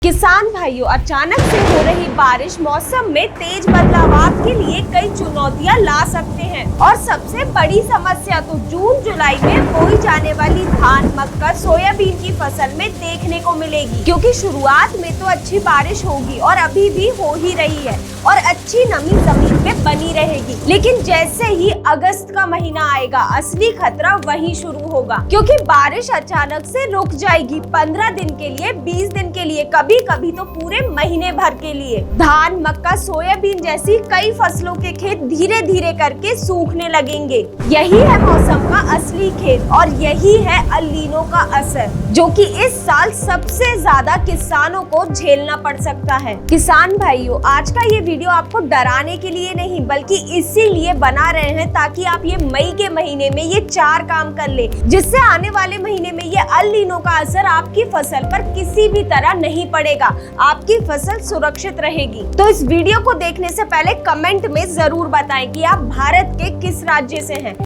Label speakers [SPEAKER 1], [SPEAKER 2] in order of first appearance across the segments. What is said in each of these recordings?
[SPEAKER 1] किसान भाइयों, अचानक से हो रही बारिश मौसम में तेज बदलाव के लिए कई चुनौतियां ला सकते हैं और सबसे बड़ी समस्या तो जून जुलाई में बोई जाने वाली धान, मक्का, सोयाबीन की फसल में देखने को मिलेगी। क्योंकि शुरुआत में तो अच्छी बारिश होगी और अभी भी हो ही रही है और अच्छी नमी जमीन में बनी रहेगी, लेकिन जैसे ही अगस्त का महीना आएगा असली खतरा वहीं शुरू होगा। क्योंकि बारिश अचानक से रुक जाएगी 15 दिन के लिए, 20 दिन के लिए, कभी कभी तो पूरे महीने भर के लिए। धान, मक्का, सोयाबीन जैसी कई फसलों के खेत धीरे धीरे करके सूखने लगेंगे। यही है मौसम का असली खेल और यही है अल नीनो का असर, जो कि इस साल सबसे ज्यादा किसानों को झेलना पड़ सकता है। किसान भाइयों, आज का ये वीडियो आपको डराने के लिए नहीं बल्कि इसीलिए बना रहे हैं ताकि आप ये मई के महीने में ये 4 काम कर ले, जिससे आने वाले महीने में ये अल नीनो का असर आपकी फसल पर किसी भी तरह नहीं पड़ेगा, आपकी फसल सुरक्षित रहेगी। तो इस वीडियो को देखने से पहले कमेंट में जरूर बताएं कि आप भारत के किस राज्य से हैं।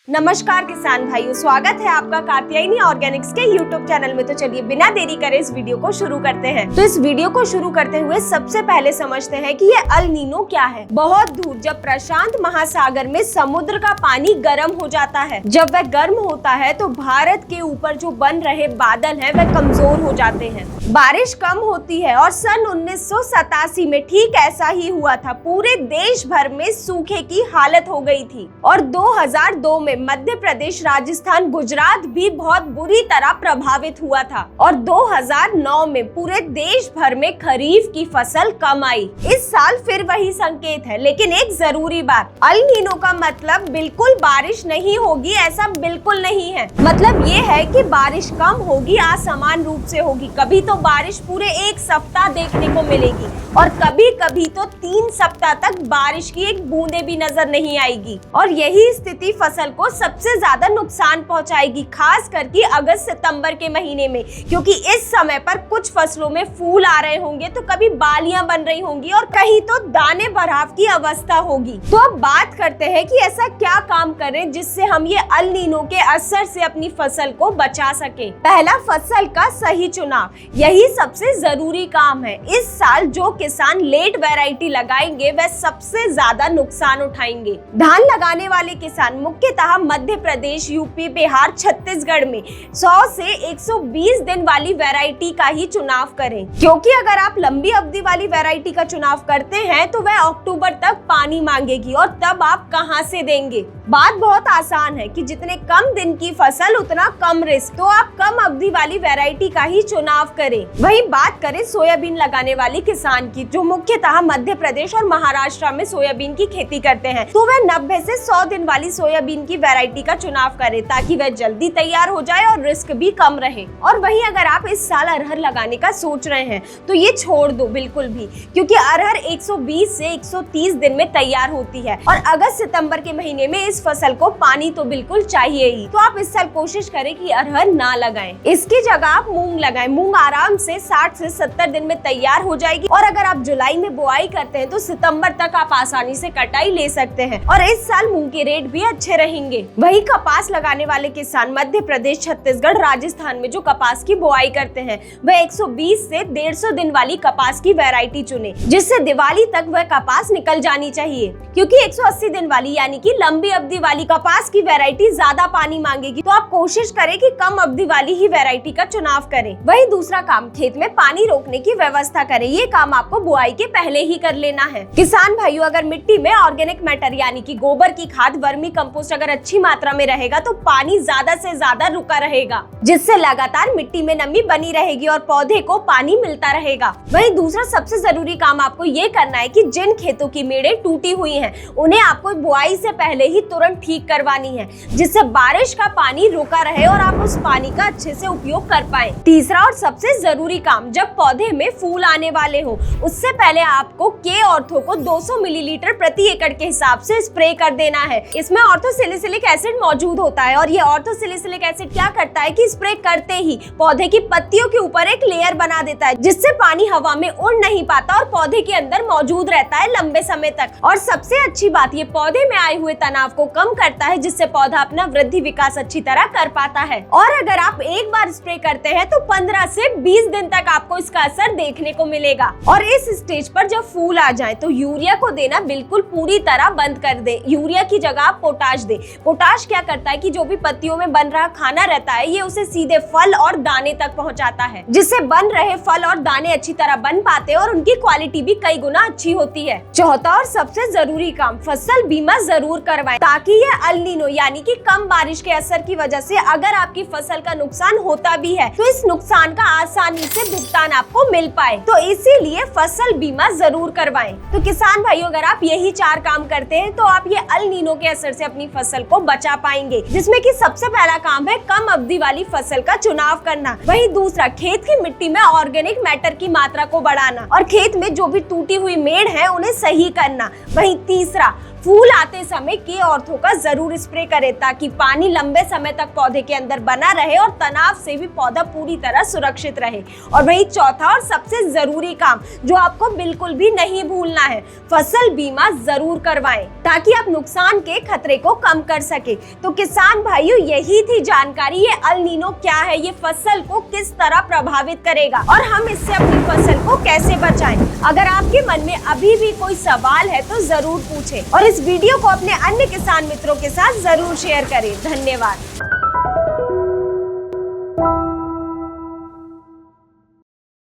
[SPEAKER 1] नमस्कार किसान भाइयों, स्वागत है आपका कात्यायनी ऑर्गेनिक्स के यूट्यूब चैनल में। तो चलिए बिना देरी करे इस वीडियो को शुरू करते हैं। तो इस वीडियो को शुरू करते हुए सबसे पहले समझते हैं कि ये अल नीनो क्या है। बहुत दूर जब प्रशांत महासागर में समुद्र का पानी गर्म हो जाता है, जब वह गर्म होता है तो भारत के ऊपर जो बन रहे बादल है वह कमजोर हो जाते हैं, बारिश कम होती है और सन 1987 में ठीक ऐसा ही हुआ था। पूरे देश भर में सूखे की हालत हो गई थी और 2002 में मध्य प्रदेश, राजस्थान, गुजरात भी बहुत बुरी तरह प्रभावित हुआ था और 2009 में पूरे देश भर में खरीफ की फसल कम आई। इस साल फिर वही संकेत है, लेकिन एक जरूरी बात, अल नीनो का मतलब बिल्कुल बारिश नहीं होगी ऐसा बिल्कुल नहीं है। मतलब ये है कि बारिश कम होगी, असमान रूप से होगी। कभी तो बारिश पूरे 1 सप्ताह देखने को मिलेगी और कभी कभी तो 3 सप्ताह तक बारिश की एक बूंदे भी नजर नहीं आएगी और यही स्थिति फसल को सबसे ज्यादा नुकसान पहुंचाएगी, खास करके अगस्त सितंबर के महीने में, क्योंकि इस समय पर कुछ फसलों में फूल आ रहे होंगे तो कभी बालियां बन रही होंगी और कहीं तो दाने भराव की अवस्था होगी। तो अब बात करते हैं कि ऐसा क्या काम करें जिससे हम ये अल नीनो के असर से अपनी फसल को बचा सके। पहला, फसल का सही चुनाव, यही सबसे जरूरी काम है। इस साल जो किसान लेट वैरायटी लगाएंगे वह सबसे ज्यादा नुकसान उठाएंगे। धान लगाने वाले किसान मुख्यतः मध्य प्रदेश, यूपी, बिहार, छत्तीसगढ़ में 100 से 120 दिन वाली वैरायटी का ही चुनाव करें, क्योंकि अगर आप लंबी अवधि वाली वैरायटी का चुनाव करते हैं तो वह अक्टूबर तक पानी मांगेगी और तब आप कहां से देंगे। बात बहुत आसान है कि जितने कम दिन की फसल उतना कम रिस्क, तो आप कम अवधि वाली वैरायटी का ही चुनाव करें। वही बात करें सोयाबीन लगाने वाली किसान की, जो मुख्यतः मध्य प्रदेश और महाराष्ट्र में सोयाबीन की खेती करते हैं, तो वह 90 से 100 दिन वाली सोयाबीन की वैरायटी का चुनाव करें ताकि वह जल्दी तैयार हो जाए और रिस्क भी कम रहे। और वहीं अगर आप इस साल अरहर लगाने का सोच रहे हैं तो ये छोड़ दो बिल्कुल भी, क्योंकि अरहर 120 से 130 दिन में तैयार होती है और अगस्त सितंबर के महीने में इस फसल को पानी तो बिल्कुल चाहिए ही। तो आप इस साल कोशिश करें कि अरहर ना लगाएं, इसकी जगह आप मूंग लगाएं। मूंग आराम से 60 से 70 दिन में तैयार हो जाएगी और अगर आप जुलाई में बुआई करते हैं तो सितंबर तक आप आसानी से कटाई ले सकते हैं और इस साल मूंग के रेट भी अच्छे रहेंगे। वही कपास लगाने वाले किसान मध्य प्रदेश, छत्तीसगढ़, राजस्थान में जो कपास की बुआई करते हैं वह 120 से 150 दिन वाली कपास की वैरायटी चुने, जिससे दिवाली तक वह कपास निकल जानी चाहिए। क्योंकि 180 दिन वाली यानी कि लंबी अवधि वाली कपास की वैरायटी ज्यादा पानी मांगेगी, तो आप कोशिश करें कि कम अवधि वाली ही वैरायटी का चुनाव करें। वही दूसरा काम, खेत में पानी रोकने की व्यवस्था करें। ये काम आपको बुआई के पहले ही कर लेना है। किसान भाइयों, अगर मिट्टी में ऑर्गेनिक मैटर यानी कि गोबर की खाद, वर्मी कंपोस्ट अगर अच्छी मात्रा में रहेगा तो पानी ज्यादा से ज्यादा रुका रहेगा, जिससे लगातार मिट्टी में नमी बनी रहेगी और पौधे को पानी मिलता रहेगा। वहीं दूसरा सबसे जरूरी काम आपको ये करना है कि जिन खेतों की मेड़ें टूटी हुई हैं, उन्हें आपको बुआई से पहले ही तुरंत ठीक करवानी है, जिससे बारिश का पानी रुका रहे और आप उस पानी का अच्छे से उपयोग कर पाए। तीसरा और सबसे जरूरी काम, जब पौधे में फूल आने वाले हो उससे पहले आपको के ऑर्थो को 200 मिलीलीटर प्रति एकड़ के हिसाब से स्प्रे कर देना है। इसमें ऑर्थोसैलिसिलिक एसिड मौजूद होता है और ये ऑर्थोसैलिसिलिक एसिड क्या करता है कि स्प्रे करते ही पौधे की पत्तियों के ऊपर एक लेयर बना देता है, जिससे पानी हवा में उड़ नहीं पाता और पौधे के अंदर मौजूद रहता है लंबे समय तक। और सबसे अच्छी बात, ये पौधे में आए हुए तनाव को कम करता है, जिससे पौधा अपना वृद्धि विकास अच्छी तरह कर पाता है। और अगर आप एक बार स्प्रे करते हैं तो 15 से 20 दिन तक आपको इसका असर देखने को मिलेगा। और इस स्टेज पर जब फूल आ जाए तो यूरिया को देना बिल्कुल पूरी तरह बंद कर दे। यूरिया की जगह आप पोटाश दे। पोटाश क्या करता है कि जो भी पत्तियों में बन रहा खाना रहता है, ये उसे सीधे फल और दाने तक पहुंचाता है, जिससे बन रहे फल और दाने अच्छी तरह बन पाते हैं और उनकी क्वालिटी भी कई गुना अच्छी होती है। चौथा और सबसे जरूरी काम, फसल बीमा जरूर करवाएं, ताकि ये अल नीनो यानी कि कम बारिश के असर की वजह से अगर आपकी फसल का नुकसान होता भी है तो इस नुकसान का आसानी से भुगतान आपको मिल पाए। तो इसीलिए फसल बीमा जरूर करवाएं। तो किसान भाइयों, अगर आप यही 4 काम करते हैं तो आप ये अल नीनो के असर से अपनी फसल को बचा पाएंगे, जिसमें कि सबसे पहला काम है कम अवधि वाली फसल का चुनाव करना। वहीं दूसरा, खेत की मिट्टी में ऑर्गेनिक मैटर की मात्रा को बढ़ाना और खेत में जो भी टूटी हुई मेड़ है उन्हें सही करना। वहीं तीसरा, फूल आते समय के ऑर्थो का जरूर स्प्रे करें, ताकि पानी लंबे समय तक पौधे के अंदर बना रहे और तनाव से भी पौधा पूरी तरह सुरक्षित रहे। और वही चौथा और सबसे जरूरी काम, जो आपको बिल्कुल भी नहीं भूलना है, फसल बीमा जरूर करवाएं, ताकि आप नुकसान के खतरे को कम कर सके। तो किसान भाइयों, यही थी जानकारी, ये अल नीनो क्या है, ये फसल को किस तरह प्रभावित करेगा और हम इससे अपनी फसल को कैसे बचाएं। अगर आपके मन में अभी भी कोई सवाल है तो जरूर पूछें और इस वीडियो को अपने अन्य किसान मित्रों के साथ जरूर शेयर करें। धन्यवाद।